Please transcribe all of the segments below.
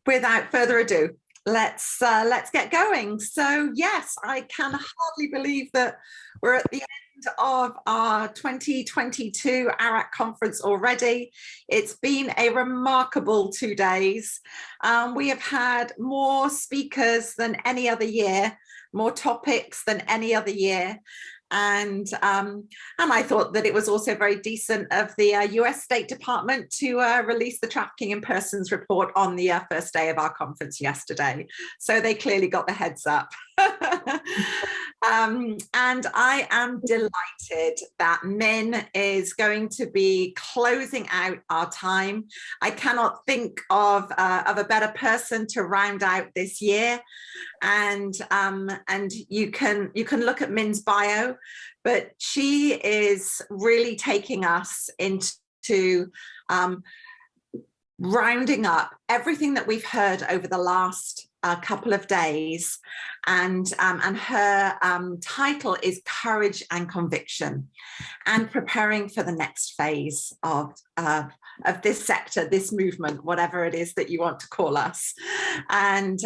Without further ado, let's get going. So yes, I can hardly believe that we're at the end of our 2022 ARAC conference already. It's been a remarkable 2 days. We have had more speakers than any other year, more topics than any other year. And I thought that it was also very decent of the US State Department to release the Trafficking in Persons report on the first day of our conference yesterday. So they clearly got the heads up. And I am delighted that Minh is going to be closing out our time. I cannot think of a better person to round out this year. And you can look at Minh's bio, but she is really taking us into rounding up everything that we've heard over the last couple of days, and her title is Courage and Conviction, and preparing for the next phase of this sector, this movement, whatever it is that you want to call us. And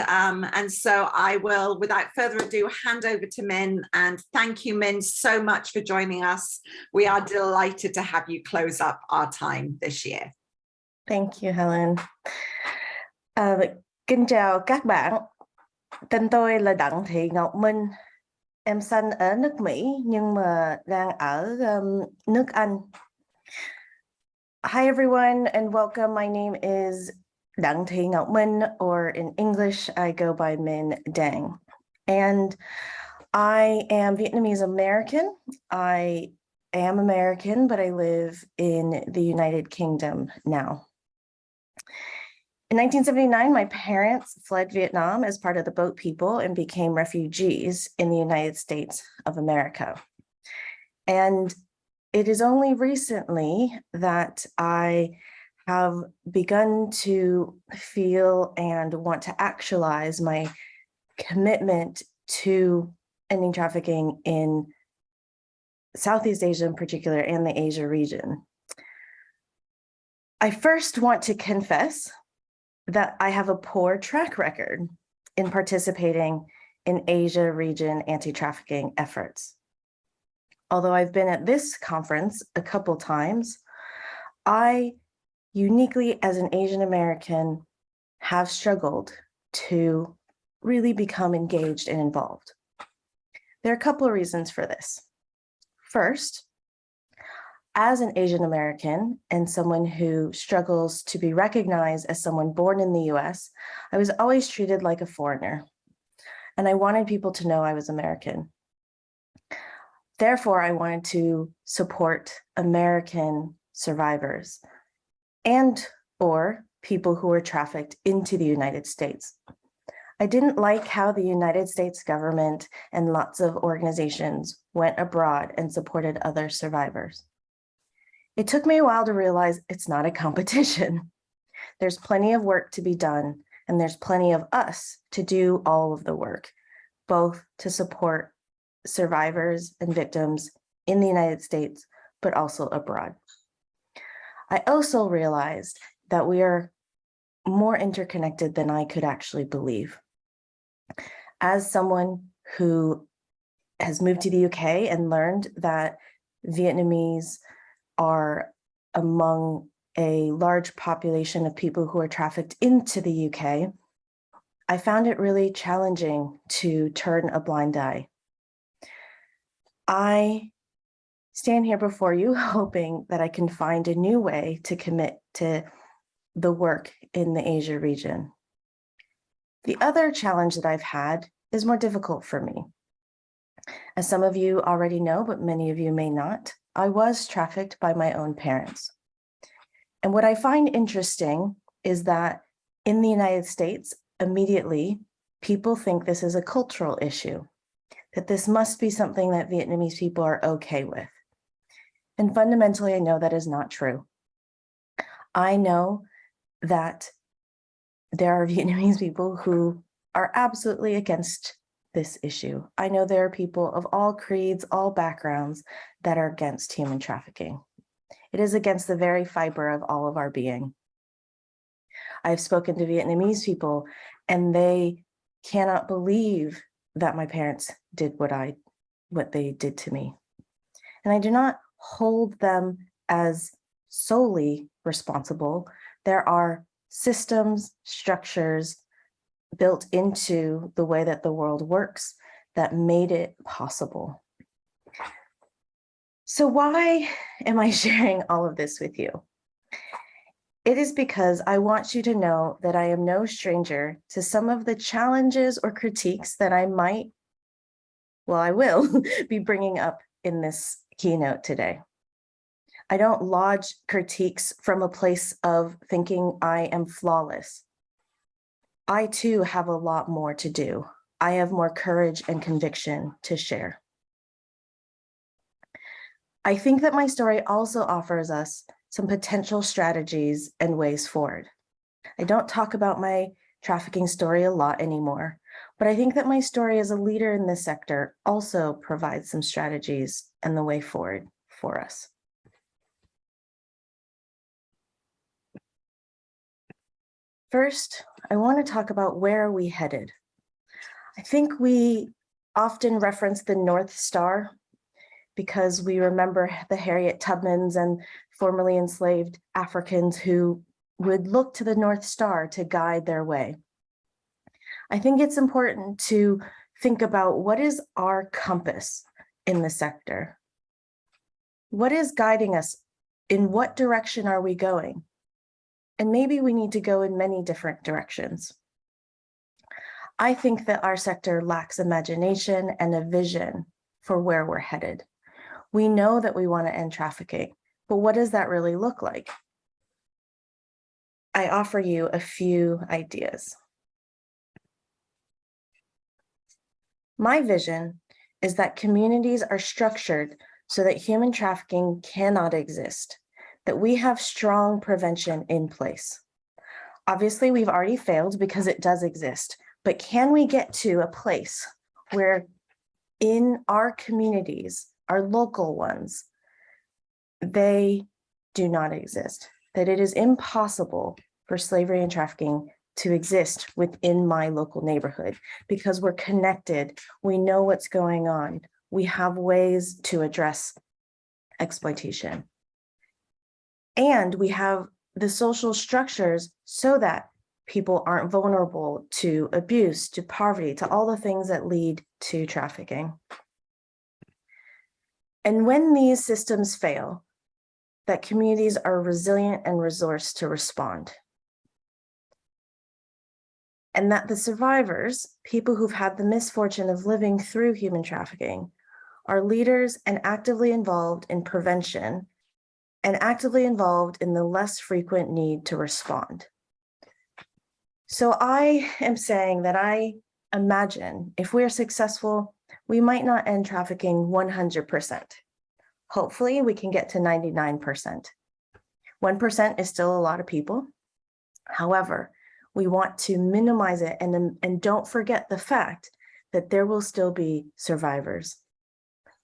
so I will, without further ado, hand over to Minh, and thank you, Minh, so much for joining us. We are delighted to have you close up our time this year. Thank you, Helen. Kính chào các bạn. Tên tôi là Đặng Thị Ngọc Minh. Em sinh ở nước Mỹ nhưng mà đang ở nước Anh. Hi everyone and welcome. My name is Đặng Thị Ngọc Minh, or in English I go by Minh Dang. And I am Vietnamese American. I am American, but I live in the United Kingdom now. In 1979, my parents fled Vietnam as part of the boat people and became refugees in the United States of America. And it is only recently that I have begun to feel and want to actualize my commitment to ending trafficking in Southeast Asia in particular and the Asia region. I first want to confess that I have a poor track record in participating in Asia region anti-trafficking efforts. Although I've been at this conference a couple times, I uniquely as an Asian American have struggled to really become engaged and involved. There are a couple of reasons for this. First, as an Asian American and someone who struggles to be recognized as someone born in the US, I was always treated like a foreigner, and I wanted people to know I was American. Therefore, I wanted to support American survivors and or people who were trafficked into the United States. I didn't like how the United States government and lots of organizations went abroad and supported other survivors. It took me a while to realize it's not a competition. There's plenty of work to be done, and there's plenty of us to do all of the work, both to support survivors and victims in the United States, but also abroad. I also realized that we are more interconnected than I could actually believe. As someone who has moved to the UK and learned that Vietnamese are among a large population of people who are trafficked into the UK, I found it really challenging to turn a blind eye. I stand here before you hoping that I can find a new way to commit to the work in the Asia region. The other challenge that I've had is more difficult for me. As some of you already know, but many of you may not, I was trafficked by my own parents. And what I find interesting is that in the United States, immediately, people think this is a cultural issue, that this must be something that Vietnamese people are okay with. And fundamentally, I know that is not true. I know that there are Vietnamese people who are absolutely against this issue. I know there are people of all creeds, all backgrounds that are against human trafficking. It is against the very fiber of all of our being. I've spoken to Vietnamese people, and they cannot believe that my parents did what they did to me. And I do not hold them as solely responsible. There are systems, structures built into the way that the world works that made it possible. So why am I sharing all of this with you? It is because I want you to know that I am no stranger to some of the challenges or critiques that I will be bringing up in this keynote today. I don't lodge critiques from a place of thinking I am flawless. I too have a lot more to do. I have more courage and conviction to share. I think that my story also offers us some potential strategies and ways forward. I don't talk about my trafficking story a lot anymore, but I think that my story as a leader in this sector also provides some strategies and the way forward for us. First, I want to talk about where are we headed. I think we often reference the North Star because we remember the Harriet Tubmans and formerly enslaved Africans who would look to the North Star to guide their way. I think it's important to think about what is our compass in the sector? What is guiding us? In what direction are we going? And maybe we need to go in many different directions. I think that our sector lacks imagination and a vision for where we're headed. We know that we want to end trafficking, but what does that really look like? I offer you a few ideas. My vision is that communities are structured so that human trafficking cannot exist, that we have strong prevention in place. Obviously, we've already failed because it does exist, but can we get to a place where in our communities, our local ones, they do not exist, that it is impossible for slavery and trafficking to exist within my local neighborhood because we're connected, we know what's going on, we have ways to address exploitation. And we have the social structures so that people aren't vulnerable to abuse, to poverty, to all the things that lead to trafficking. And when these systems fail, that communities are resilient and resourced to respond. And that the survivors, people who've had the misfortune of living through human trafficking, are leaders and actively involved in prevention and actively involved in the less frequent need to respond. So I am saying that I imagine if we're successful, we might not end trafficking 100%. Hopefully we can get to 99%. 1% is still a lot of people. However, we want to minimize it and don't forget the fact that there will still be survivors.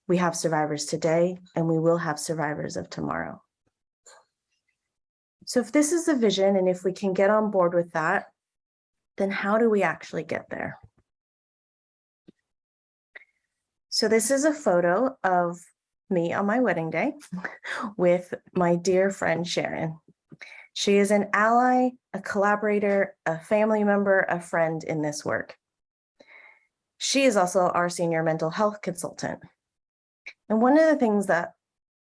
We have survivors today and we will have survivors of tomorrow. So if this is the vision and if we can get on board with that, then how do we actually get there? So this is a photo of me on my wedding day with my dear friend Sharon. She is an ally, a collaborator, a family member, a friend in this work. She is also our senior mental health consultant. And one of the things that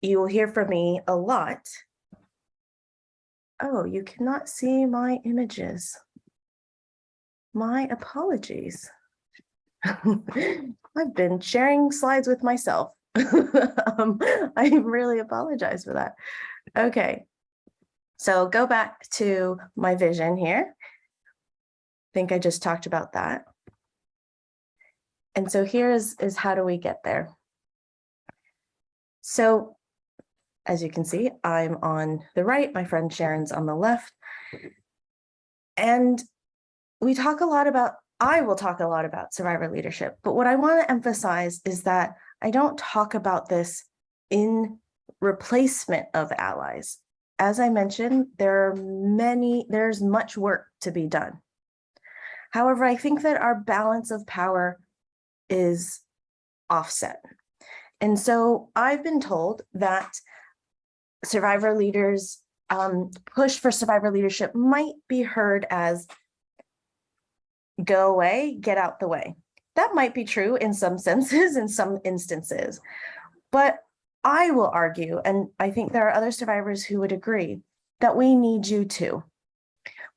you will hear from me a lot, oh, you cannot see my images. My apologies. I've been sharing slides with myself. I really apologize for that. Okay, so go back to my vision here. I think I just talked about that. And so here is how do we get there? So as you can see, I'm on the right, my friend Sharon's on the left. And we talk a lot about, I will talk a lot about survivor leadership, but what I want to emphasize is that I don't talk about this in replacement of allies. as I mentioned, there's much work to be done. However, I think that our balance of power is offset. And so I've been told that survivor leaders push for survivor leadership might be heard as go away, get out the way. That might be true in some senses, in some instances, but I will argue, and I think there are other survivors who would agree, that we need you too.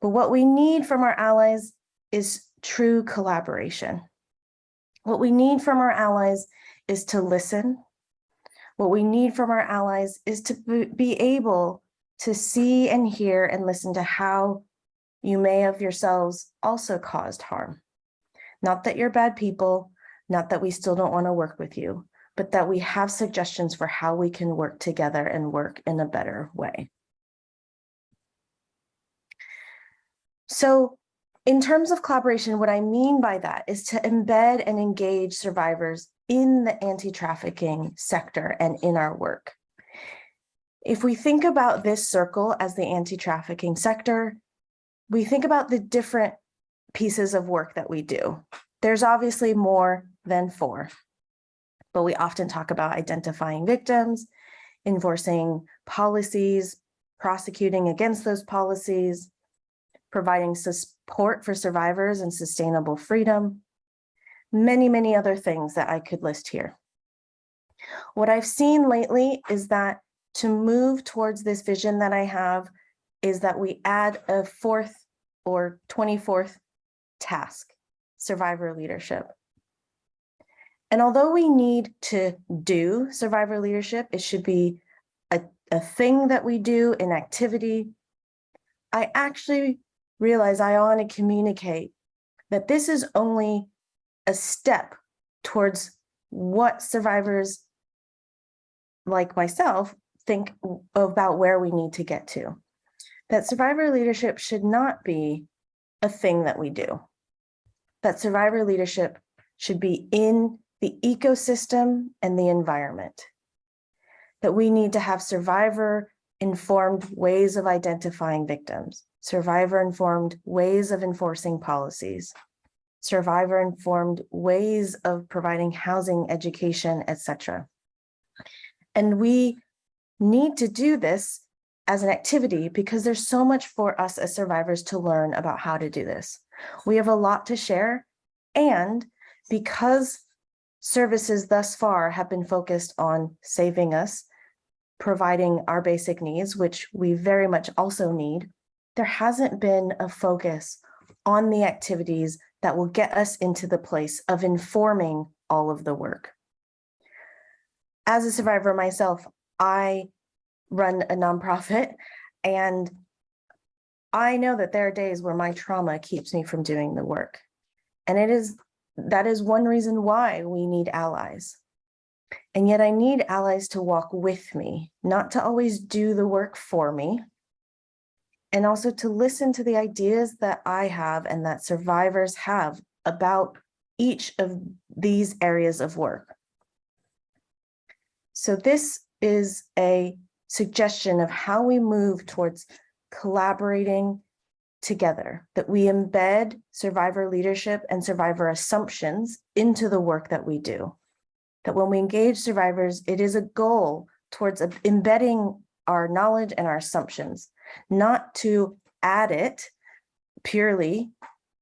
But what we need from our allies is true collaboration. What we need from our allies is to listen. What we need from our allies is to be able to see and hear and listen to how you may have yourselves also caused harm. Not that you're bad people, not that we still don't want to work with you, but that we have suggestions for how we can work together and work in a better way. So in terms of collaboration, what I mean by that is to embed and engage survivors in the anti-trafficking sector and in our work. If we think about this circle as the anti-trafficking sector, we think about the different pieces of work that we do. There's obviously more than 4, but we often talk about identifying victims, enforcing policies, prosecuting against those policies, providing support for survivors and sustainable freedom, many, many other things that I could list here. What I've seen lately is that to move towards this vision that I have is that we add a 4th or 24th task, survivor leadership. And although we need to do survivor leadership, it should be a thing that we do, an activity. I actually realize I want to communicate that this is only a step towards what survivors like myself think about where we need to get to. That survivor leadership should not be a thing that we do. That survivor leadership should be in the ecosystem and the environment. That we need to have survivor-informed ways of identifying victims, survivor-informed ways of enforcing policies, survivor-informed ways of providing housing, education, etc. And we need to do this as an activity because there's so much for us as survivors to learn about how to do this. We have a lot to share, and because services thus far have been focused on saving us, providing our basic needs, which we very much also need, there hasn't been a focus on the activities that will get us into the place of informing all of the work. As a survivor myself, I run a nonprofit, and I know that there are days where my trauma keeps me from doing the work. And that is one reason why we need allies. And yet I need allies to walk with me, not to always do the work for me, and also to listen to the ideas that I have and that survivors have about each of these areas of work. So this is a suggestion of how we move towards collaborating together, that we embed survivor leadership and survivor assumptions into the work that we do. That when we engage survivors, it is a goal towards embedding our knowledge and our assumptions, not to add it purely,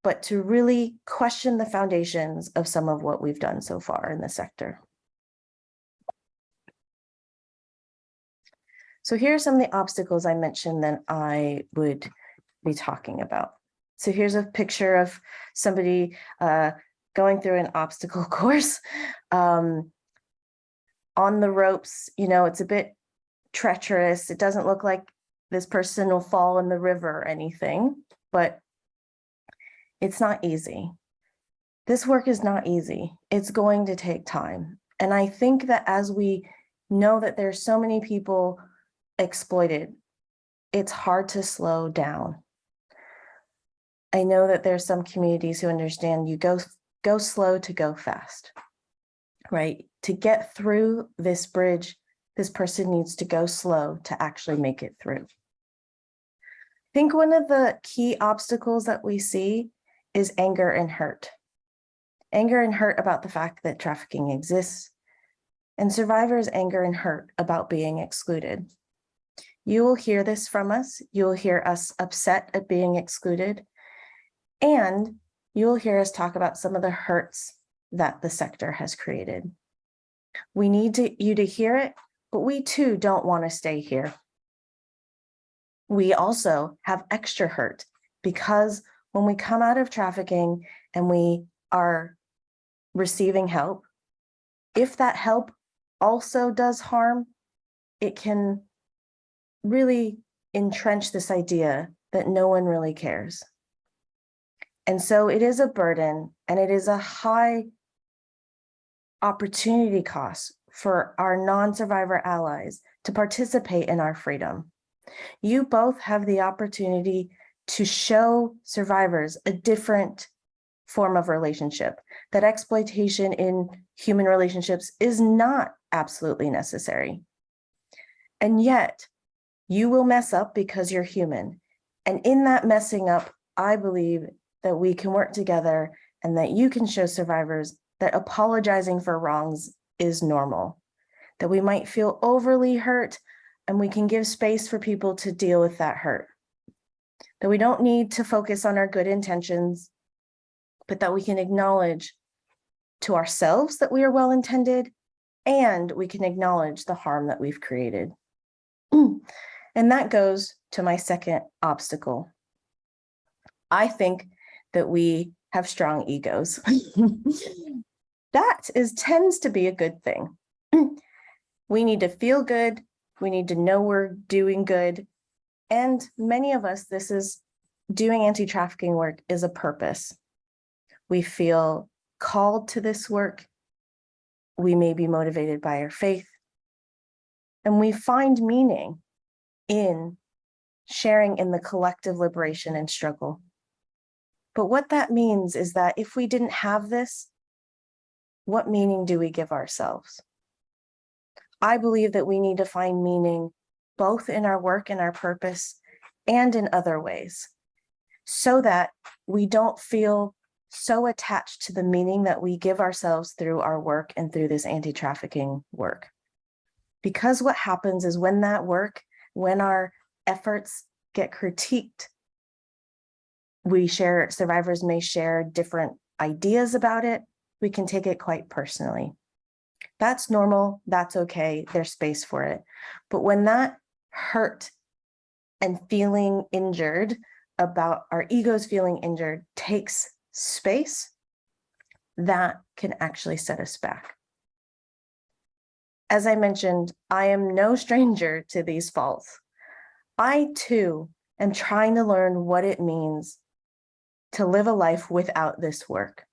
but to really question the foundations of some of what we've done so far in the sector. So here are some of the obstacles I mentioned that I would be talking about. So here's a picture of somebody going through an obstacle course. On the ropes, you know, it's a bit treacherous. It doesn't look like this person will fall in the river or anything, but it's not easy. This work is not easy. It's going to take time. And I think that as we know that there's so many people exploited, it's hard to slow down. I know that there's some communities who understand you go slow to go fast, right? To get through this bridge, this person needs to go slow to actually make it through. think one of the key obstacles that we see is anger and hurt. Anger and hurt about the fact that trafficking exists, and survivors' anger and hurt about being excluded. You will hear this from us. You will hear us upset at being excluded, and you will hear us talk about some of the hurts that the sector has created. We need you to hear it, but we too don't want to stay here. We also have extra hurt because when we come out of trafficking and we are receiving help, if that help also does harm, it can really entrench this idea that no one really cares. And so it is a burden, and it is a high opportunity cost for our non-survivor allies to participate in our freedom. You both have the opportunity to show survivors a different form of relationship, that exploitation in human relationships is not absolutely necessary. And yet, you will mess up because you're human. And in that messing up, I believe that we can work together and that you can show survivors that apologizing for wrongs is normal, that we might feel overly hurt and we can give space for people to deal with that hurt, that we don't need to focus on our good intentions, but that we can acknowledge to ourselves that we are well-intended, and we can acknowledge the harm that we've created. And that goes to my second obstacle. I think that we have strong egos. That tends to be a good thing. We need to feel good. We need to know we're doing good. And many of us, this is doing anti-trafficking work is a purpose. We feel called to this work. We may be motivated by our faith. And we find meaning in sharing in the collective liberation and struggle. But what that means is that if we didn't have this, what meaning do we give ourselves? I believe that we need to find meaning both in our work and our purpose and in other ways, so that we don't feel so attached to the meaning that we give ourselves through our work and through this anti-trafficking work. Because what happens is when that work, when our efforts get critiqued, survivors may share different ideas about it. We can take it quite personally. That's normal, that's okay, there's space for it. But when that hurt and feeling injured about our egos feeling injured takes space, that can actually set us back. As I mentioned, I am no stranger to these faults. I too am trying to learn what it means to live a life without this work.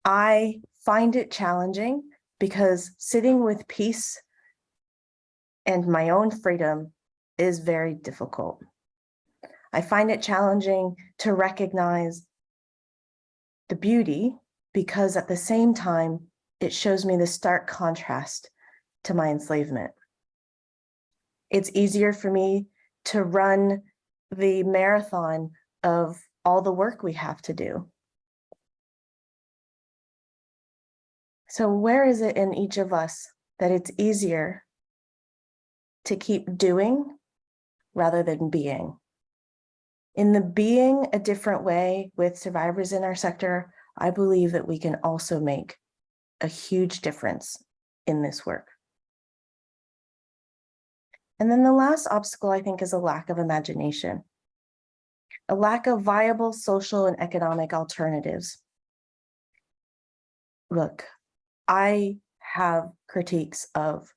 I find it challenging because sitting with peace and my own freedom is very difficult. I find it challenging to recognize the beauty because at the same time, it shows me the stark contrast to my enslavement. It's easier for me to run the marathon of all the work we have to do. So where is it in each of us that it's easier to keep doing rather than being? In the being a different way with survivors in our sector, I believe that we can also make a huge difference in this work. And then the last obstacle, I think, is a lack of imagination, a lack of viable social and economic alternatives. Look, I have critiques of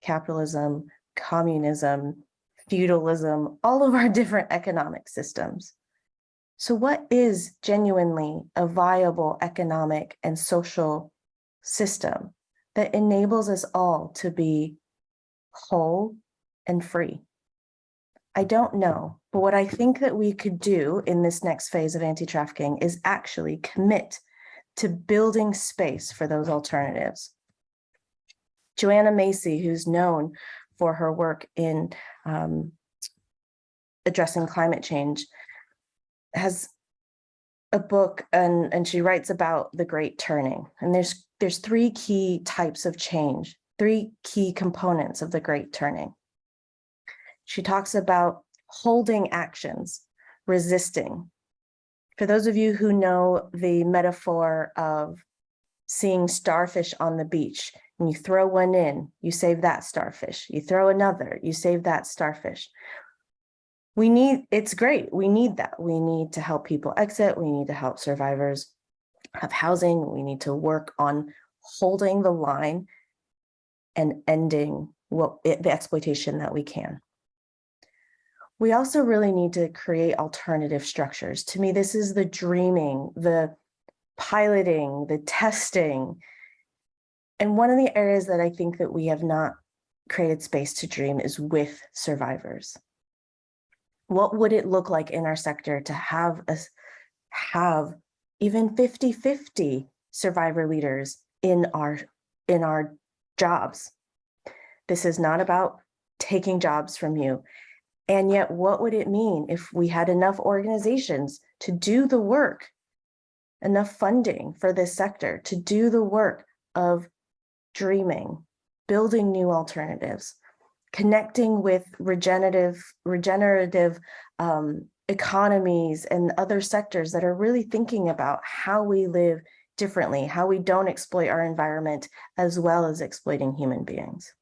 capitalism, communism, feudalism, all of our different economic systems. So what is genuinely a viable economic and social system that enables us all to be whole and free? I don't know, but what I think that we could do in this next phase of anti-trafficking is actually commit to building space for those alternatives. Joanna Macy, who's known for her work in addressing climate change, has a book, and she writes about the Great Turning. And there's three key types of change, three key components of the Great Turning. She talks about holding actions, resisting. For those of you who know the metaphor of seeing starfish on the beach, and you throw one in, you save that starfish. You throw another, you save that starfish. It's great. We need that. We need to help people exit. We need to help survivors have housing. We need to work on holding the line and ending the exploitation that we can. We also really need to create alternative structures. To me, this is the dreaming, the piloting, the testing. And one of the areas that I think that we have not created space to dream is with survivors. What would it look like in our sector to have even 50-50 survivor leaders in our jobs? This is not about taking jobs from you. And yet, what would it mean if we had enough organizations to do the work, enough funding for this sector to do the work of dreaming, building new alternatives, connecting with regenerative economies and other sectors that are really thinking about how we live differently, how we don't exploit our environment as well as exploiting human beings.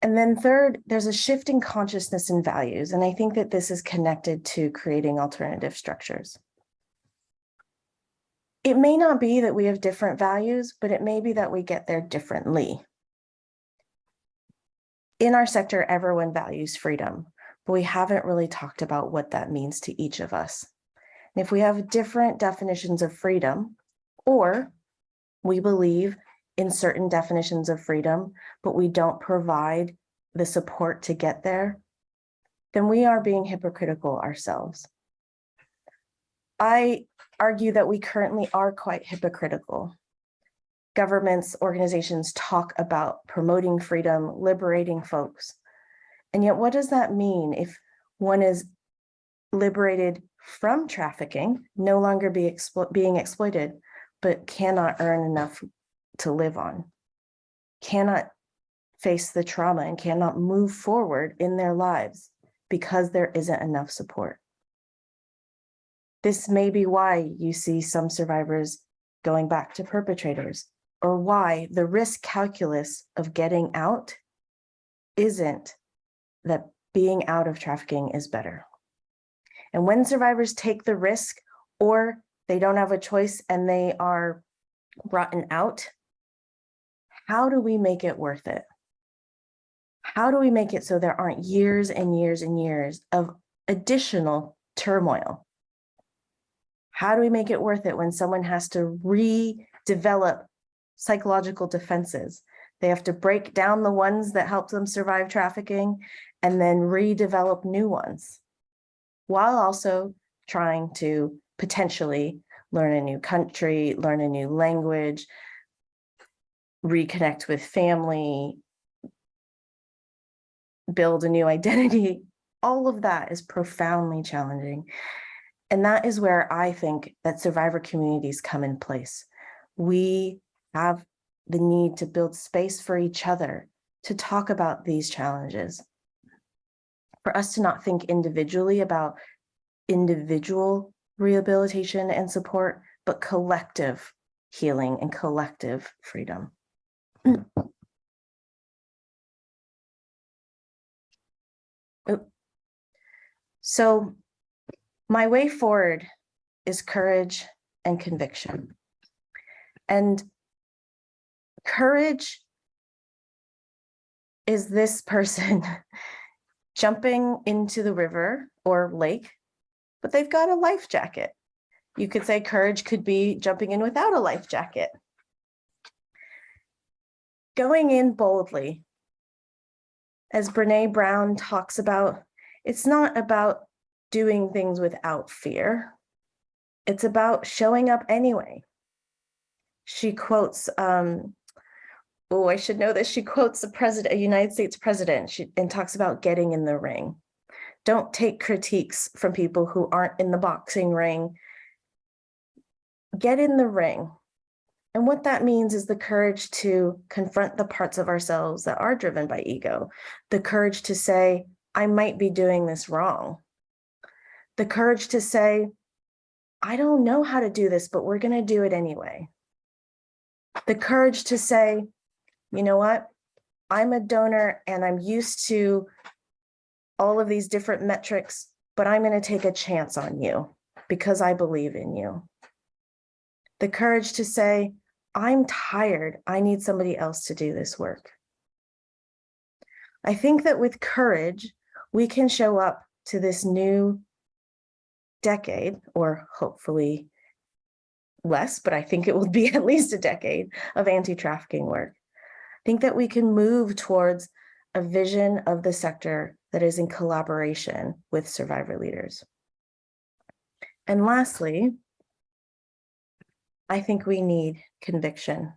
And then third, there's a shift in consciousness and values. And I think that this is connected to creating alternative structures. It may not be that we have different values, but it may be that we get there differently. In our sector, everyone values freedom, but we haven't really talked about what that means to each of us. And if we have different definitions of freedom, or we believe in certain definitions of freedom, but we don't provide the support to get there, then we are being hypocritical ourselves. I argue that we currently are quite hypocritical. Governments, organizations talk about promoting freedom, liberating folks. And yet, what does that mean if one is liberated from trafficking, no longer being exploited, but cannot earn enough to live on, cannot face the trauma and cannot move forward in their lives because there isn't enough support? This may be why you see some survivors going back to perpetrators, or why the risk calculus of getting out isn't that being out of trafficking is better. And when survivors take the risk, or they don't have a choice and they are brought out, how do we make it worth it? How do we make it so there aren't years and years and years of additional turmoil? How do we make it worth it when someone has to redevelop psychological defenses? They have to break down the ones that help them survive trafficking and then redevelop new ones, while also trying to potentially learn a new country, learn a new language, reconnect with family, build a new identity. All of that is profoundly challenging. And that is where I think that survivor communities come in place. We have the need to build space for each other to talk about these challenges, for us to not think individually about individual rehabilitation and support, but collective healing and collective freedom. So my way forward is courage and conviction. And courage is this person jumping into the river or lake, but they've got a life jacket. You could say courage could be jumping in without a life jacket. Going in boldly, as Brené Brown talks about, it's not about doing things without fear. It's about showing up anyway. She quotes, I should know this. She quotes a United States president and talks about getting in the ring. Don't take critiques from people who aren't in the boxing ring. Get in the ring. And what that means is the courage to confront the parts of ourselves that are driven by ego, the courage to say, I might be doing this wrong, the courage to say, I don't know how to do this, but we're going to do it anyway. The courage to say, you know what, I'm a donor and I'm used to all of these different metrics, but I'm going to take a chance on you because I believe in you. The courage to say, I'm tired, I need somebody else to do this work. I think that with courage, we can show up to this new decade, or hopefully less, but I think it will be at least a decade of anti-trafficking work. I think that we can move towards a vision of the sector that is in collaboration with survivor leaders. And lastly, I think we need conviction.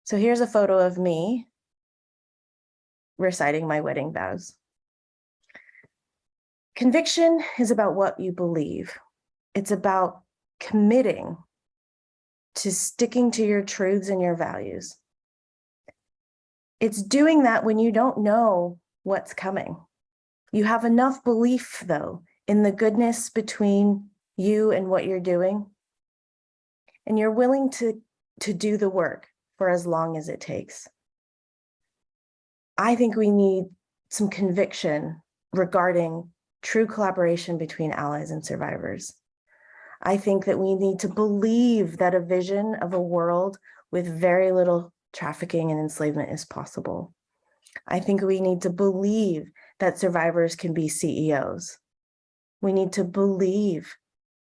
So here's a photo of me reciting my wedding vows. Conviction is about what you believe. It's about committing to sticking to your truths and your values. It's doing that when you don't know what's coming. You have enough belief, though, in the goodness between you and what you're doing, and you're willing to do the work for as long as it takes. I think we need some conviction regarding true collaboration between allies and survivors. I think that we need to believe that a vision of a world with very little trafficking and enslavement is possible. I think we need to believe that survivors can be CEOs. We need to believe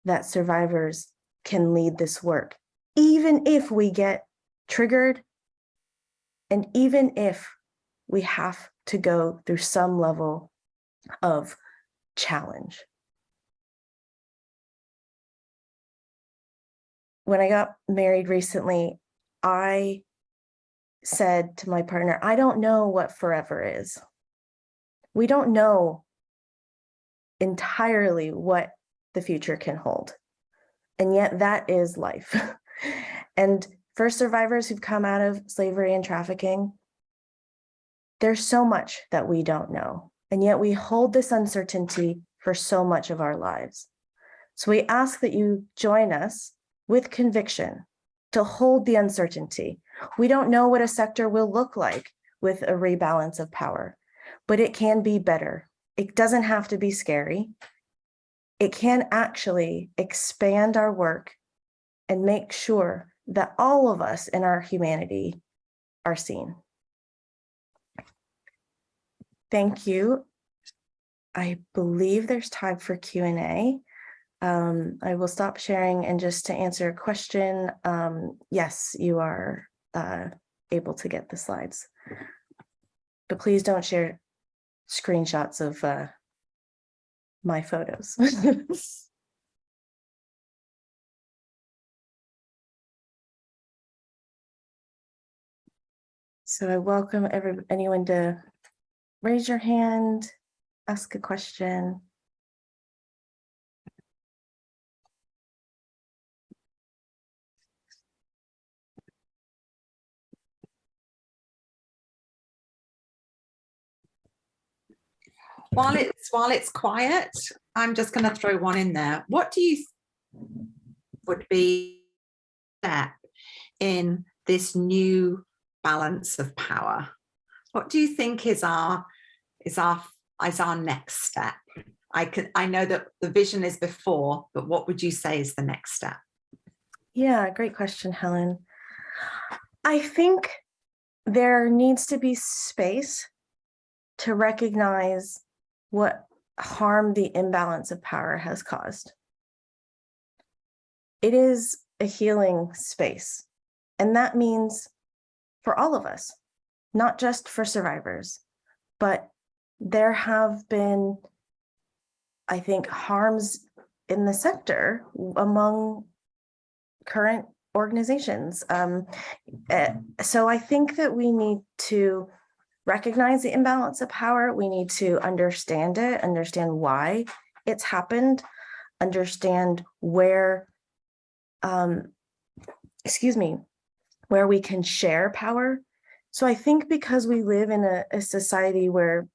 that survivors can lead this work, even if we get triggered and even if we have to go through some level of challenge. When I got married recently, I said to my partner, I don't know what forever is. We don't know entirely what the future can hold. And yet that is life. And for survivors who've come out of slavery and trafficking, there's so much that we don't know. And yet we hold this uncertainty for so much of our lives. So we ask that you join us with conviction to hold the uncertainty. We don't know what a sector will look like with a rebalance of power, but it can be better. It doesn't have to be scary. It can actually expand our work and make sure that all of us in our humanity are seen. Thank you. I believe there's time for Q&A. I will stop sharing, and just to answer a question, yes, you are able to get the slides, but please don't share screenshots of my photos. So I welcome anyone to raise your hand, ask a question. While it's quiet, I'm just going to throw one in there. What do you would be step in this new balance of power? What do you think is our next step? I know that the vision is before, but what would you say is the next step? Yeah, great question, Helen. I think there needs to be space to recognize what harm the imbalance of power has caused. It is a healing space, and that means for all of us, not just for survivors, but there have been, I think, harms in the sector among current organizations. So I think that we need to recognize the imbalance of power. We need to understand it, understand why it's happened, understand where, where we can share power. So I think because we live in a society where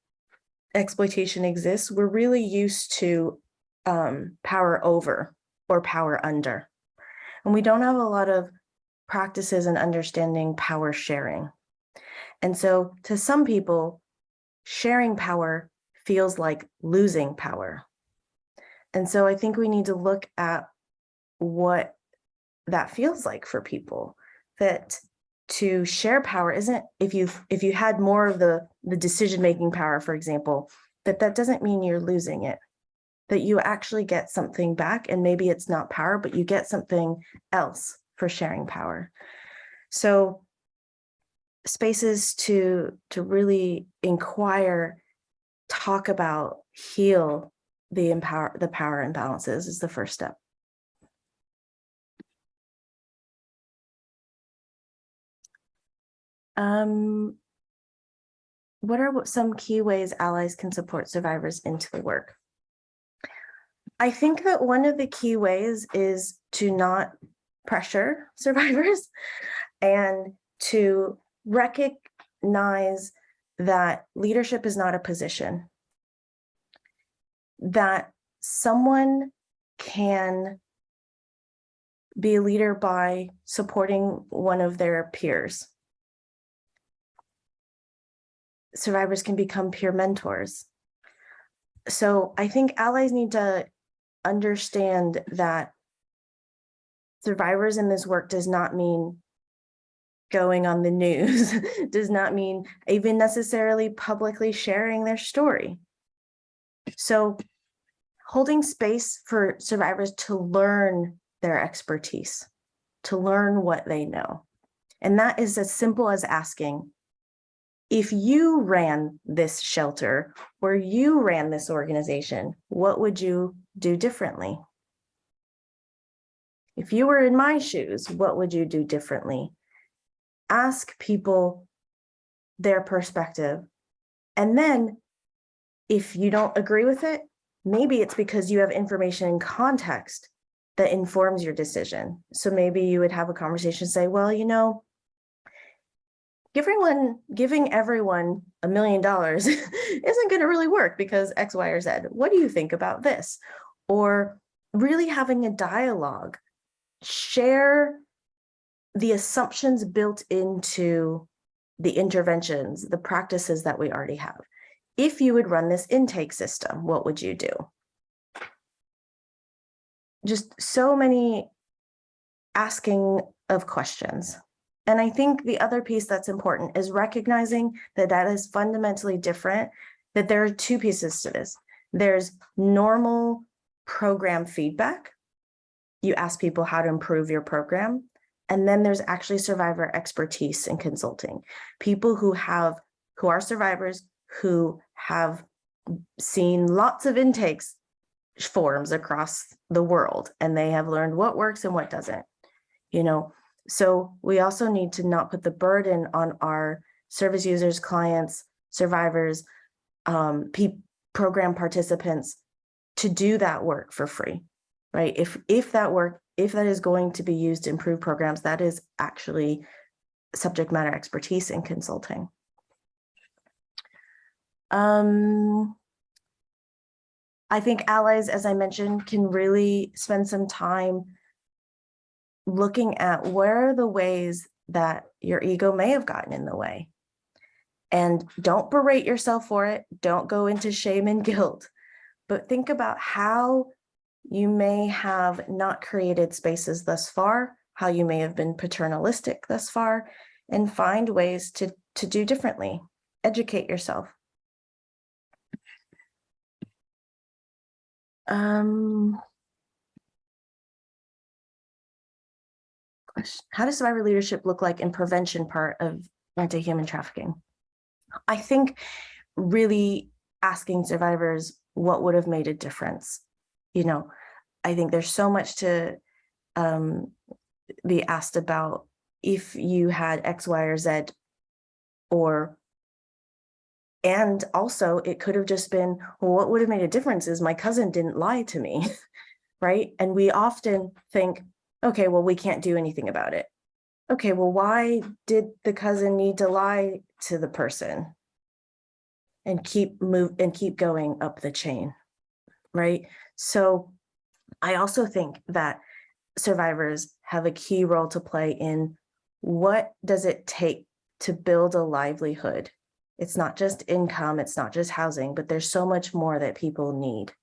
exploitation exists, we're really used to power over or power under. And we don't have a lot of practices in understanding power sharing. And so to some people, sharing power feels like losing power. And so I think we need to look at what that feels like for people, that to share power isn't, if you had more of the decision-making power, for example, that doesn't mean you're losing it, that you actually get something back, and maybe it's not power, but you get something else for sharing power. So spaces to really inquire, talk about, heal the power imbalances is the first step. What are some key ways allies can support survivors into the work? I think that one of the key ways is to not pressure survivors and to recognize that leadership is not a position, that someone can be a leader by supporting one of their peers. Survivors can become peer mentors. So I think allies need to understand that survivors in this work does not mean going on the news, does not mean even necessarily publicly sharing their story. So holding space for survivors to learn their expertise, to learn what they know. And that is as simple as asking, if you ran this shelter or you ran this organization, what would you do differently? If you were in my shoes, what would you do differently? Ask people their perspective. And then if you don't agree with it, maybe it's because you have information and context that informs your decision. So maybe you would have a conversation, say, well, you know, giving everyone $1 million isn't going to really work because X, Y, or Z. What do you think about this? Or really having a dialogue, share the assumptions built into the interventions, the practices that we already have. If you would run this intake system, what would you do? Just so many asking of questions. And I think the other piece that's important is recognizing that that is fundamentally different, that there are two pieces to this. There's normal program feedback. You ask people how to improve your program. And then there's actually survivor expertise and consulting. People who are survivors who have seen lots of intakes forms across the world, and they have learned what works and what doesn't, you know. So we also need to not put the burden on our service users, clients, survivors, program participants to do that work for free, right? If that is going to be used to improve programs, that is actually subject matter expertise in consulting. I think allies, as I mentioned, can really spend some time looking at where are the ways that your ego may have gotten in the way. And don't berate yourself for it. Don't go into shame and guilt, but think about how you may have not created spaces thus far, how you may have been paternalistic thus far, and find ways to do differently. Educate yourself. How does survivor leadership look like in prevention part of anti-human trafficking? I think really asking survivors what would have made a difference. You know, I think there's so much to be asked about. If you had X, Y, or Z, or And also it could have just been, well, what would have made a difference is my cousin didn't lie to me, right? And we often think, okay, well, we can't do anything about it. Okay, well, why did the cousin need to lie to the person? And keep going up the chain, right? So I also think that survivors have a key role to play in what does it take to build a livelihood. It's not just income, it's not just housing, but there's so much more that people need.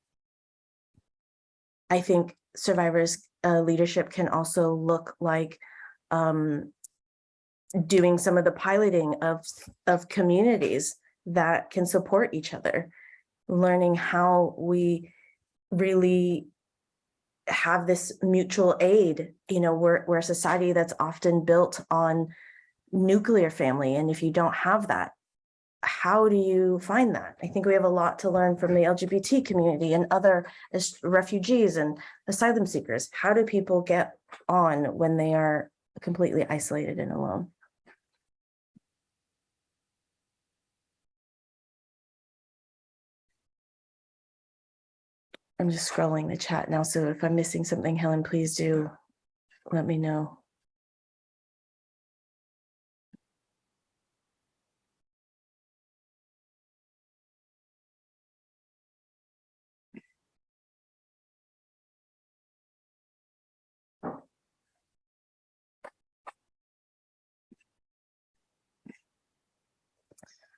I think survivors' leadership can also look like doing some of the piloting of communities that can support each other, learning how we really have this mutual aid. You know, we're a society that's often built on nuclear family. And if you don't have that, how do you find that? I think we have a lot to learn from the LGBT community and other refugees and asylum seekers. How do people get on when they are completely isolated and alone? I'm just scrolling the chat now, so if I'm missing something, Helen, please do let me know.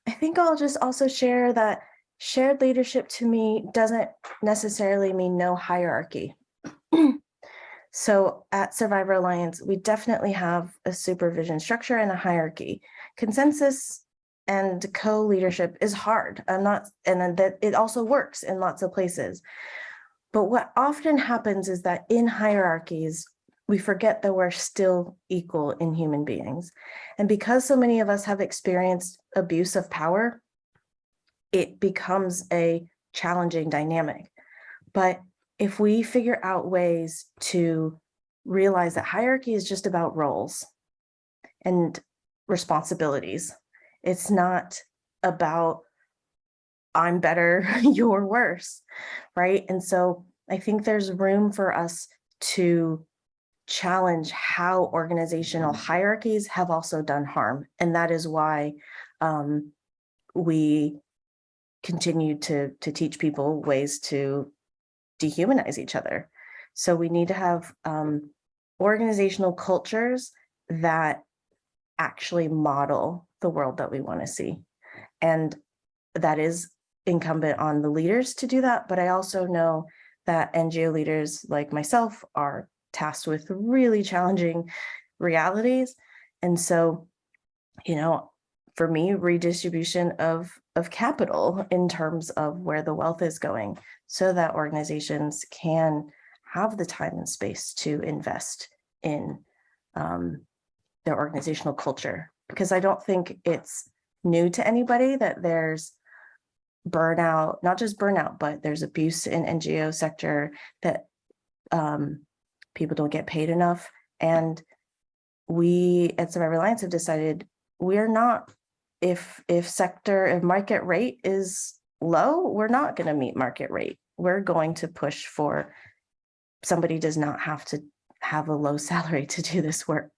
I think I'll just also share that shared leadership to me doesn't necessarily mean no hierarchy. So at Survivor Alliance, we definitely have a supervision structure and a hierarchy. Consensus and co-leadership is hard. And that it also works in lots of places. But what often happens is that in hierarchies, we forget that we're still equal in human beings. And because so many of us have experienced abuse of power, it becomes a challenging dynamic. But if we figure out ways to realize that hierarchy is just about roles and responsibilities, it's not about I'm better, you're worse, right? And so I think there's room for us to challenge how organizational hierarchies have also done harm. And that is why we continue to teach people ways to dehumanize each other. So we need to have organizational cultures that actually model the world that we want to see. And that is incumbent on the leaders to do that. But I also know that NGO leaders like myself are tasked with really challenging realities. And so, you know, for me, redistribution of capital in terms of where the wealth is going, so that organizations can have the time and space to invest in their organizational culture. Because I don't think it's new to anybody that there's burnout, not just burnout, but there's abuse in NGO sector, that people don't get paid enough. And we at Survivor Alliance have decided we're not, if market rate is low, we're not going to meet market rate. We're going to push for somebody does not have to have a low salary to do this work.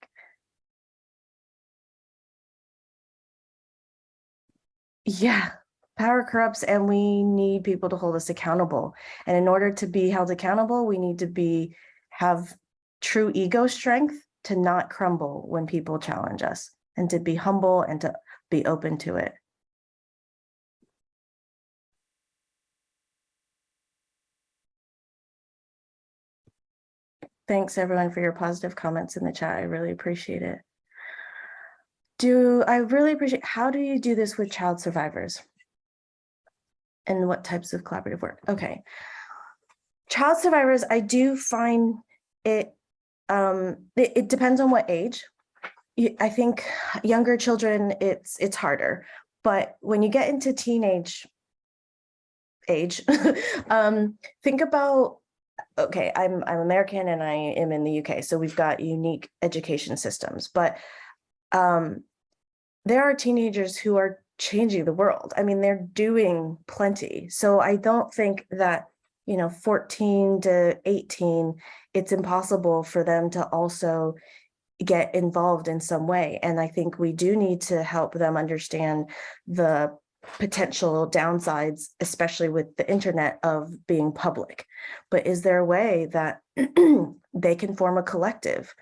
Yeah, power corrupts, and we need people to hold us accountable. And in order to be held accountable, we need to have true ego strength to not crumble when people challenge us, and to be humble and to be open to it. Thanks everyone for your positive comments in the chat. I really appreciate it. How do you do this with child survivors? And what types of collaborative work? Okay. Child survivors, I do find it, it depends on what age. I think younger children, it's harder. But when you get into teenage age, think about, okay, I'm American and I am in the UK, so we've got unique education systems, but there are teenagers who are changing the world. I mean, they're doing plenty. So I don't think that, 14 to 18, it's impossible for them to also get involved in some way. And I think we do need to help them understand the potential downsides, especially with the internet, of being public. But is there a way that they can form a collective?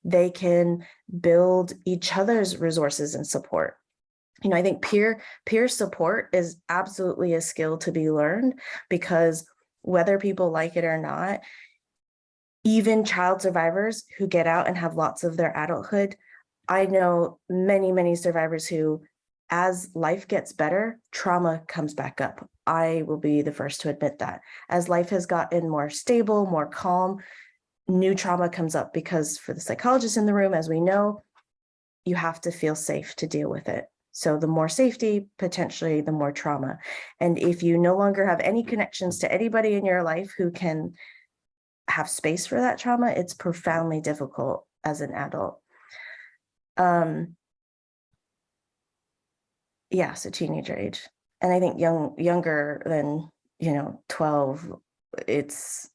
They can build each other's resources and support. I think peer support is absolutely a skill to be learned, because whether people like it or not, even child survivors who get out and have lots of their adulthood, I know many, many survivors who, as life gets better, trauma comes back up. I will be the first to admit that. As life has gotten more stable, more calm, new trauma comes up, because for the psychologists in the room, as we know, you have to feel safe to deal with it. So the more safety, potentially the more trauma. And if you no longer have any connections to anybody in your life who can have space for that trauma, it's profoundly difficult as an adult. Yeah, so teenager age. And I think younger than, 12, it's,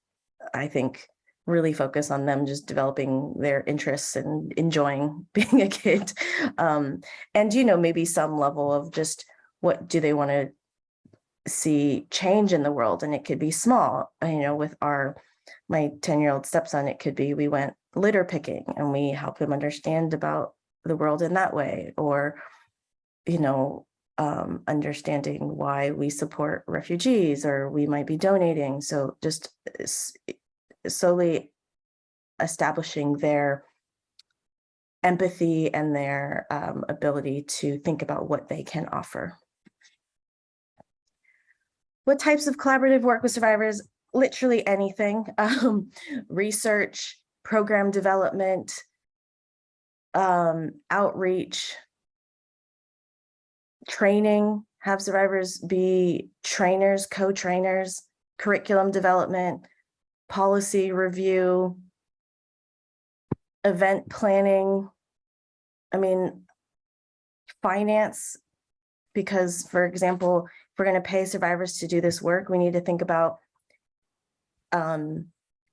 I think, really focus on them just developing their interests and enjoying being a kid. And, maybe some level of just what do they want to see change in the world. And it could be small, with my 10-year-old stepson, it could be, we went litter picking and we helped him understand about the world in that way, or, understanding why we support refugees, or we might be donating. So just slowly establishing their empathy and their ability to think about what they can offer. What types of collaborative work with survivors? Literally anything. Research, program development, outreach, training, have survivors be trainers, co-trainers, curriculum development, policy review, event planning. Finance, because, for example, if we're going to pay survivors to do this work, we need to think about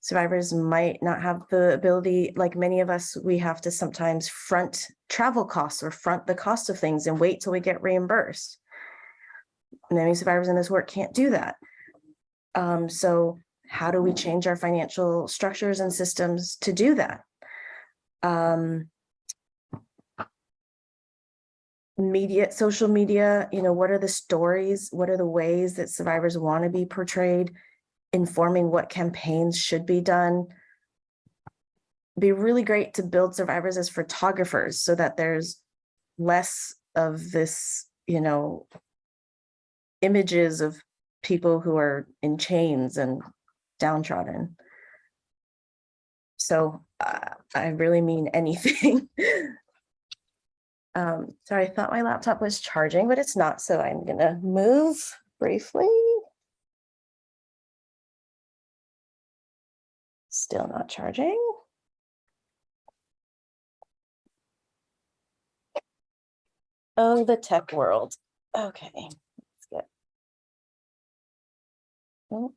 survivors might not have the ability, like many of us, we have to sometimes front travel costs or front the cost of things and wait till we get reimbursed. Many survivors in this work can't do that. So how do we change our financial structures and systems to do that? Media, social media, what are the stories? What are the ways that survivors want to be portrayed? Informing what campaigns should be done. It'd be really great to build survivors as photographers, so that there's less of this, images of people who are in chains and downtrodden. So I really mean anything. Sorry, I thought my laptop was charging, but it's not. So I'm gonna move briefly. Still not charging. Oh, the tech world. Okay, let's get. Oh.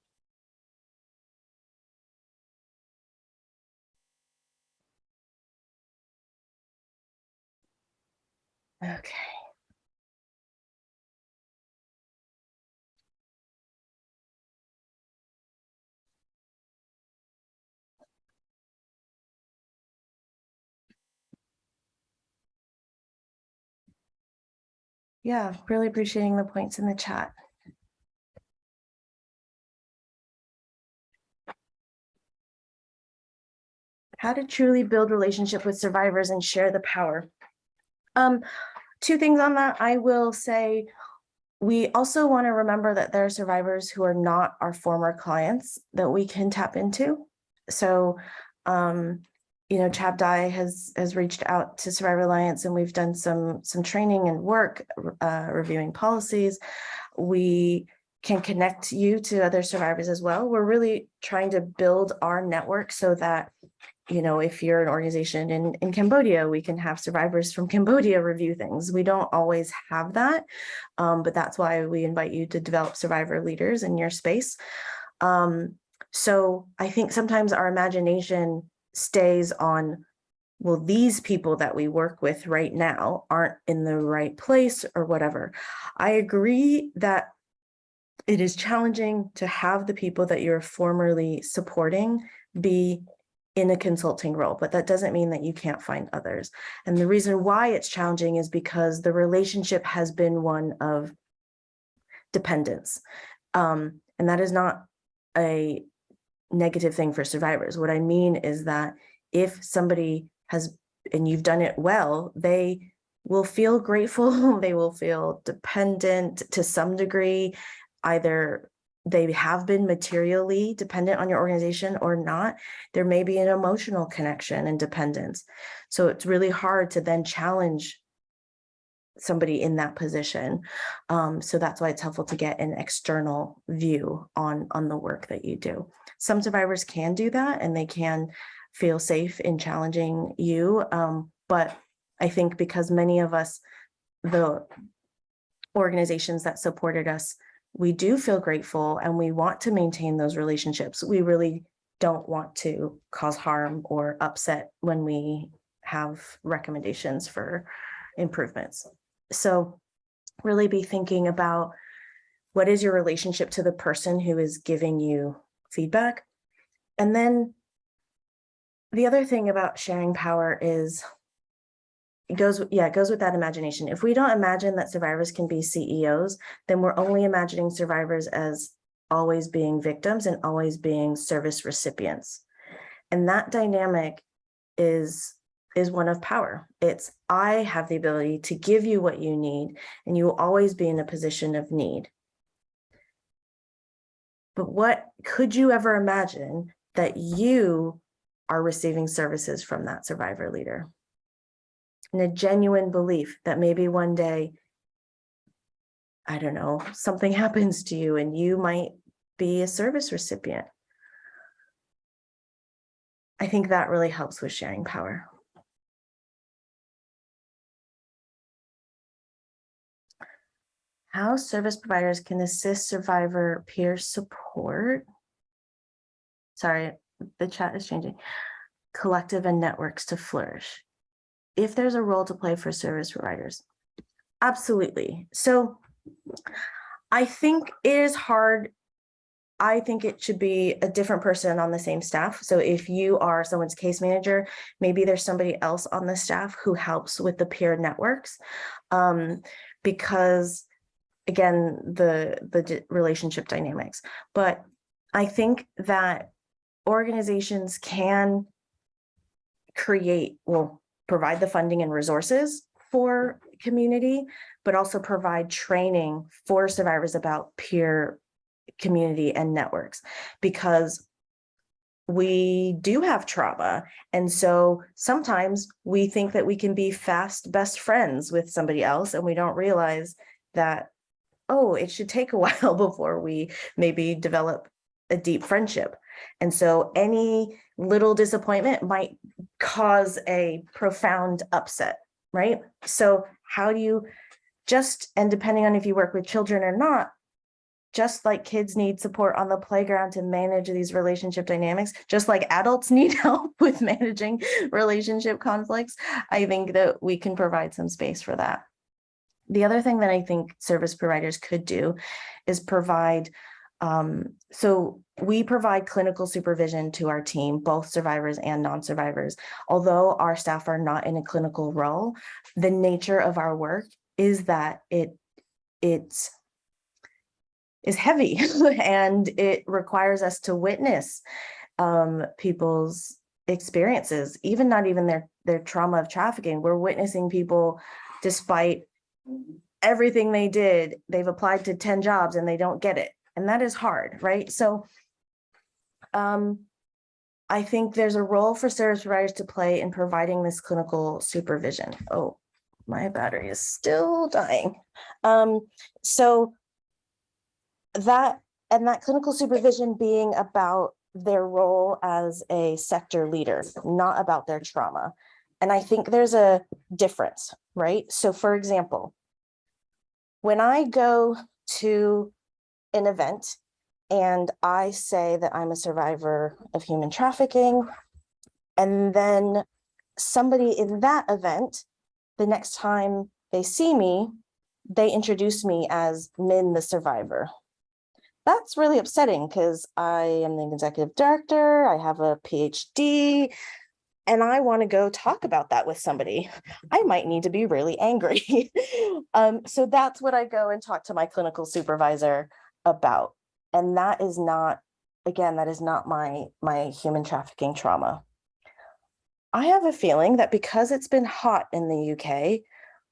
Okay. Yeah, really appreciating the points in the chat. How to truly build relationship with survivors and share the power. Two things on that. I will say, we also want to remember that there are survivors who are not our former clients that we can tap into. So, Chabdai has reached out to Survivor Alliance, and we've done some training and work reviewing policies. We can connect you to other survivors as well. We're really trying to build our network so that, if you're an organization in Cambodia, we can have survivors from Cambodia review things. We don't always have that, but that's why we invite you to develop survivor leaders in your space. So I think sometimes our imagination stays on, well, these people that we work with right now aren't in the right place or whatever. I agree that it is challenging to have the people that you're formerly supporting be in a consulting role, but that doesn't mean that you can't find others. And the reason why it's challenging is because the relationship has been one of dependence. And that is not a negative thing for survivors. What I mean is that if somebody has, and you've done it well, they will feel grateful, they will feel dependent to some degree. Either they have been materially dependent on your organization or not. There may be an emotional connection and dependence. So it's really hard to then challenge somebody in that position. So that's why it's helpful to get an external view on the work that you do. Some survivors can do that and they can feel safe in challenging you. But I think because many of us, the organizations that supported us, we do feel grateful and we want to maintain those relationships. We really don't want to cause harm or upset when we have recommendations for improvements. So really be thinking about what is your relationship to the person who is giving you feedback. And then the other thing about sharing power is it goes with that imagination. If we don't imagine that survivors can be CEOs, then we're only imagining survivors as always being victims and always being service recipients. And that dynamic is one of power. It's, I have the ability to give you what you need, and you will always be in a position of need. But what could you ever imagine that you are receiving services from that survivor leader? And a genuine belief that maybe one day, I don't know, something happens to you and you might be a service recipient. I think that really helps with sharing power. How service providers can assist survivor peer support. Sorry, the chat is changing. Collective and networks to flourish. If there's a role to play for service providers, absolutely. So I think it is hard. I think it should be a different person on the same staff. So if you are someone's case manager, maybe there's somebody else on the staff who helps with the peer networks, because again, the relationship dynamics. But I think that organizations can provide the funding and resources for community, but also provide training for survivors about peer community and networks, because we do have trauma. And so sometimes we think that we can be fast best friends with somebody else, and we don't realize that, oh, it should take a while before we maybe develop a deep friendship. And so any little disappointment might cause a profound upset, right? So how do you and depending on if you work with children or not, just like kids need support on the playground to manage these relationship dynamics, just like adults need help with managing relationship conflicts, I think that we can provide some space for that. The other thing that I think service providers could do is provide, so we provide clinical supervision to our team, both survivors and non-survivors. Although our staff are not in a clinical role, the nature of our work is that it is heavy and it requires us to witness people's experiences, not even their trauma of trafficking. We're witnessing people, despite everything they did, they've applied to 10 jobs and they don't get it. And that is hard, right? So I think there's a role for service providers to play in providing this clinical supervision. Oh, my battery is still dying. So that clinical supervision being about their role as a sector leader, not about their trauma. And I think there's a difference, right? So for example, when I go to an event and I say that I'm a survivor of human trafficking, and then somebody in that event, the next time they see me, they introduce me as Min the survivor. That's really upsetting because I am the executive director, I have a PhD, and I want to go talk about that with somebody. I might need to be really angry. So that's what I go and talk to my clinical supervisor about. And that is not, again, that is not my human trafficking trauma. I have a feeling that because it's been hot in the UK,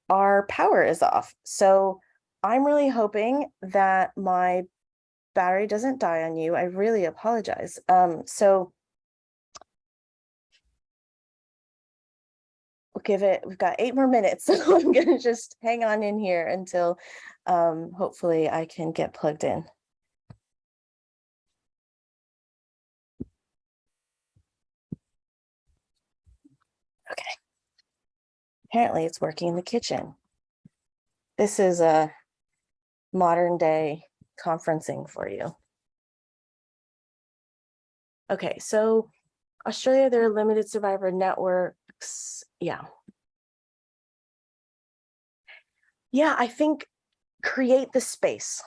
our power is off. So I'm really hoping that my battery doesn't die on you. I really apologize. So we'll give it, we've got 8 more minutes. So I'm gonna just hang on in here until hopefully I can get plugged in. Okay. Apparently it's working in the kitchen. This is a modern day conferencing for you. Okay, so Australia, there are limited survivor networks. Yeah. Yeah, I think create the space.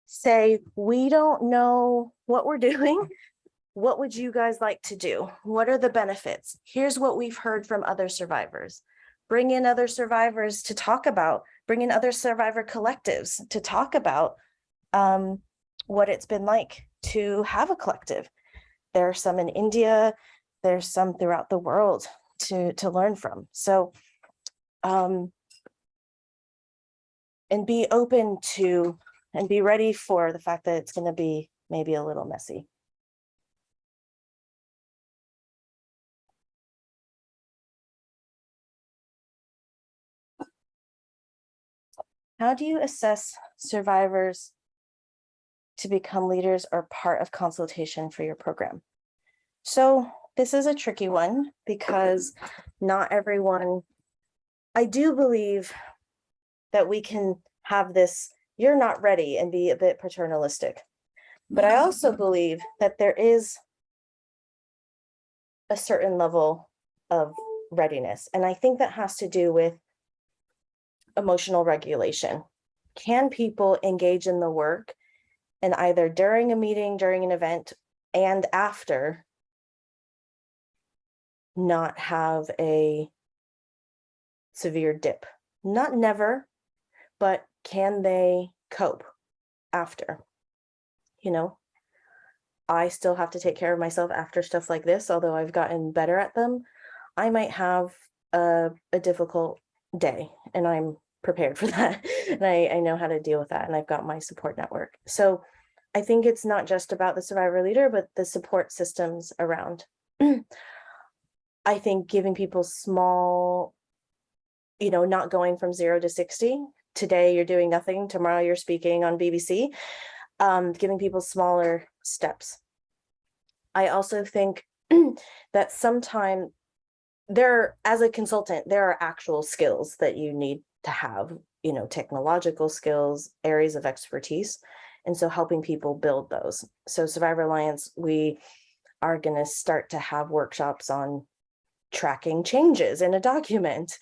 Say, we don't know what we're doing. What would you guys like to do? What are the benefits? Here's what we've heard from other survivors. Bring in other survivors to talk about, bring in other survivor collectives to talk about what it's been like to have a collective. There are some in India, there's some throughout the world to learn from. So, and be open to, and be ready for the fact that it's going to be maybe a little messy. How do you assess survivors to become leaders or part of consultation for your program? So this is a tricky one because not everyone, I do believe that we can have this, you're not ready, and be a bit paternalistic. But I also believe that there is a certain level of readiness. And I think that has to do with emotional regulation. Can people engage in the work and either during a meeting, during an event, and after not have a severe dip? Not never, but can they cope after? You know, I still have to take care of myself after stuff like this, although I've gotten better at them. I might have a difficult day, and I'm prepared for that. And I know how to deal with that, and I've got my support network. So I think it's not just about the survivor leader, but the support systems around. I think giving people small, you know, not going from 0 to 60. Today you're doing nothing, tomorrow you're speaking on BBC, giving people smaller steps. I also think that sometimes as a consultant, there are actual skills that you need to have, you know, technological skills, areas of expertise. And so helping people build those. So Survivor Alliance, we are going to start to have workshops on tracking changes in a document,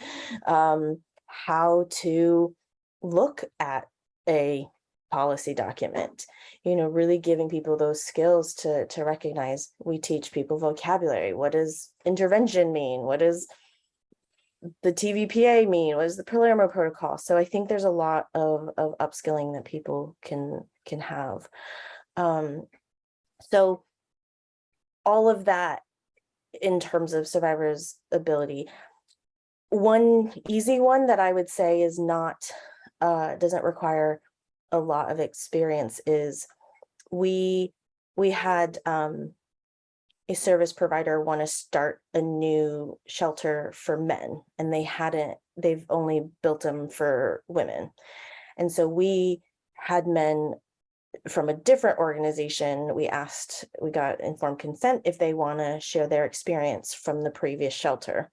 how to look at a policy document, you know, really giving people those skills to recognize. We teach people vocabulary. What does intervention mean? What does the TVPA mean? What is the Palermo Protocol? So I think there's a lot of upskilling that people can have. So all of that in terms of survivors' ability. One easy one that I would say is not, doesn't require a lot of experience is we had a service provider want to start a new shelter for men, and they've only built them for women. And so we had men from a different organization, we got informed consent if they want to share their experience from the previous shelter.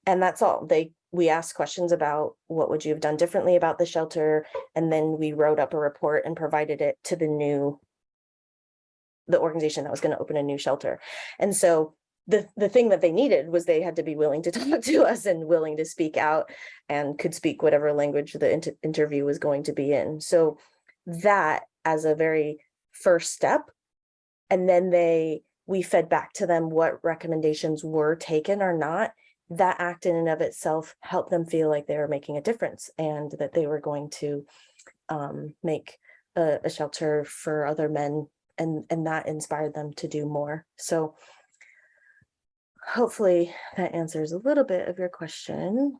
And that's all. We asked questions about what would you have done differently about the shelter, and then we wrote up a report and provided it to the organization that was going to open a new shelter. And so the thing that they needed was they had to be willing to talk to us and willing to speak out, and could speak whatever language the interview was going to be in. So that as a very first step, and then we fed back to them what recommendations were taken or not. That act in and of itself helped them feel like they were making a difference, and that they were going to make a shelter for other men, and that inspired them to do more. So hopefully that answers a little bit of your question.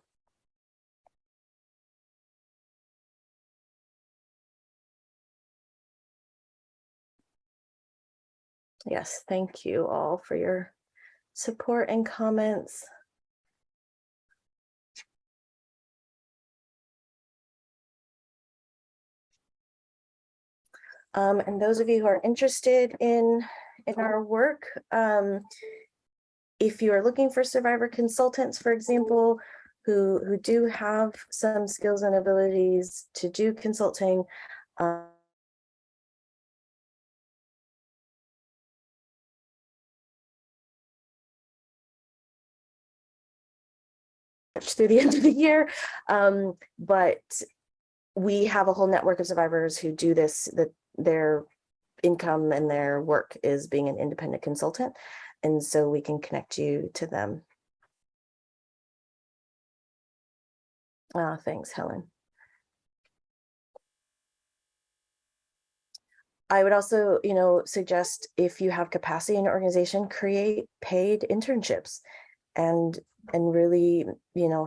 Yes, thank you all for your support and comments. And those of you who are interested in our work, if you are looking for survivor consultants, for example, who do have some skills and abilities to do consulting, through the end of the year, but we have a whole network of survivors who do this, that their income and their work is being an independent consultant, and so we can connect you to them. Thanks, Helen. I would also, suggest, if you have capacity in your organization, create paid internships, and really,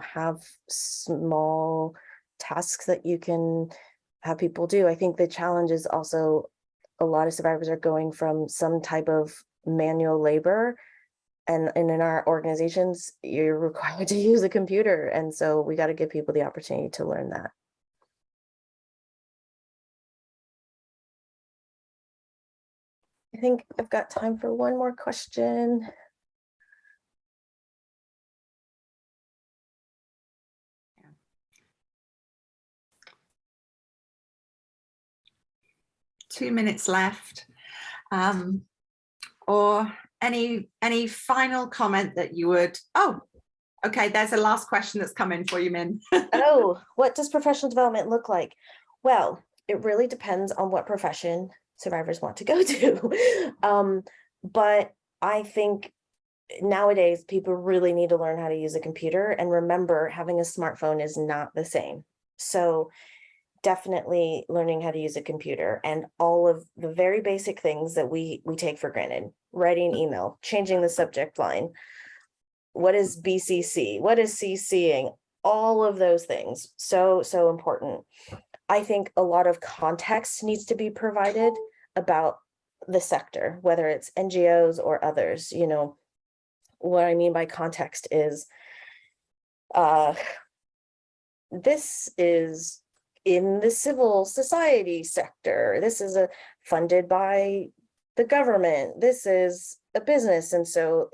have small tasks that you can have people do. I think the challenge is also a lot of survivors are going from some type of manual labor, and in our organizations, you're required to use a computer. And so we got to give people the opportunity to learn that. I think I've got time for one more question. Two minutes left. Or any final comment that you would, okay, there's a last question that's come in for you, Min. Oh, what does professional development look like? Well, it really depends on what profession survivors want to go to. But I think nowadays people really need to learn how to use a computer, and remember, having a smartphone is not the same. So definitely learning how to use a computer, and all of the very basic things that we take for granted: writing email, changing the subject line, what is BCC, what is CCing, all of those things. So important. I think a lot of context needs to be provided about the sector, whether it's NGOs or others. What I mean by context is this is in the civil society sector. This is funded by the government. This is a business. And so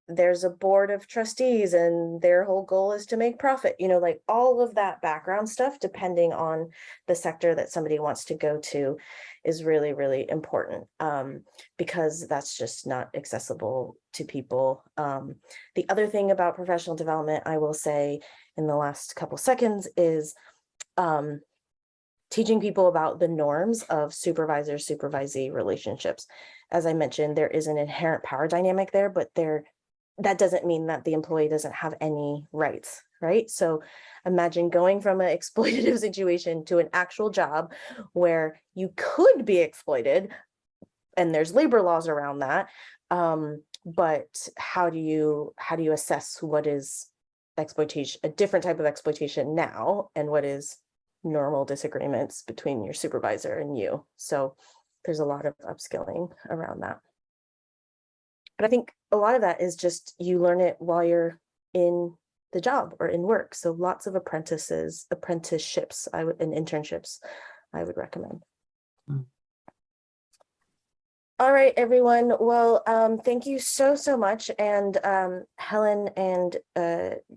there's a board of trustees, and their whole goal is to make profit, like all of that background stuff, depending on the sector that somebody wants to go to, is really, really important, because that's just not accessible to people. The other thing about professional development, I will say in the last couple seconds, is teaching people about the norms of supervisor-supervisee relationships. As I mentioned, there is an inherent power dynamic there, but that doesn't mean that the employee doesn't have any rights, right? So imagine going from an exploitative situation to an actual job where you could be exploited, and there's labor laws around that. But how do you assess what is exploitation, a different type of exploitation now, and what is normal disagreements between your supervisor and you? So there's a lot of upskilling around that. But I think a lot of that is just, you learn it while you're in the job or in work. So lots of apprenticeships, and internships I would recommend. All right, everyone. Well, thank you so much. And Helen and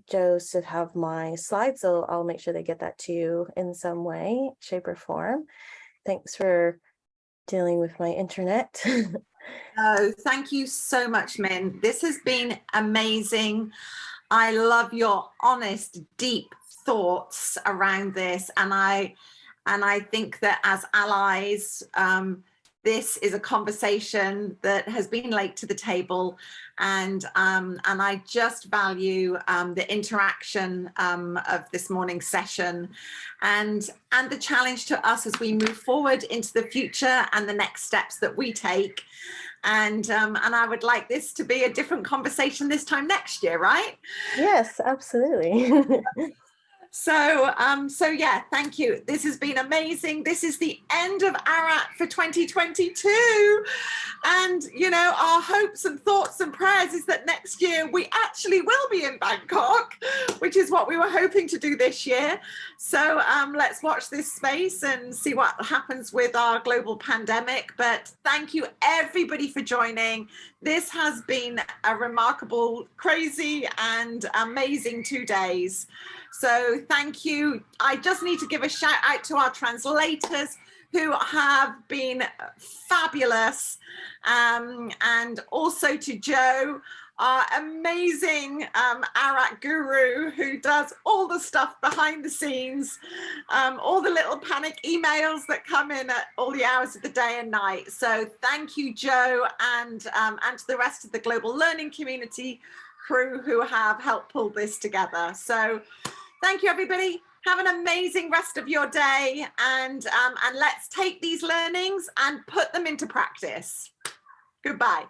Joseph have my slides, so I'll make sure they get that to you in some way, shape, or form. Thanks for dealing with my internet. Oh, thank you so much, Min. This has been amazing. I love your honest, deep thoughts around this, and I think that as allies, this is a conversation that has been laid to the table, and I just value the interaction of this morning's session, and the challenge to us as we move forward into the future and the next steps that we take. And I would like this to be a different conversation this time next year, right? Yes, absolutely. So yeah, thank you. This has been amazing. This is the end of ARAT for 2022. And, you know, our hopes and thoughts and prayers is that next year we actually will be in Bangkok, which is what we were hoping to do this year. So let's watch this space and see what happens with our global pandemic. But thank you, everybody, for joining. This has been a remarkable, crazy, and amazing 2 days. So thank you. I just need to give a shout out to our translators who have been fabulous, and also to Joe, our amazing ARAT guru, who does all the stuff behind the scenes, all the little panic emails that come in at all the hours of the day and night. So thank you, Joe, and to the rest of the global learning community crew who have helped pull this together. So thank you, everybody. Have an amazing rest of your day, and let's take these learnings and put them into practice. Goodbye.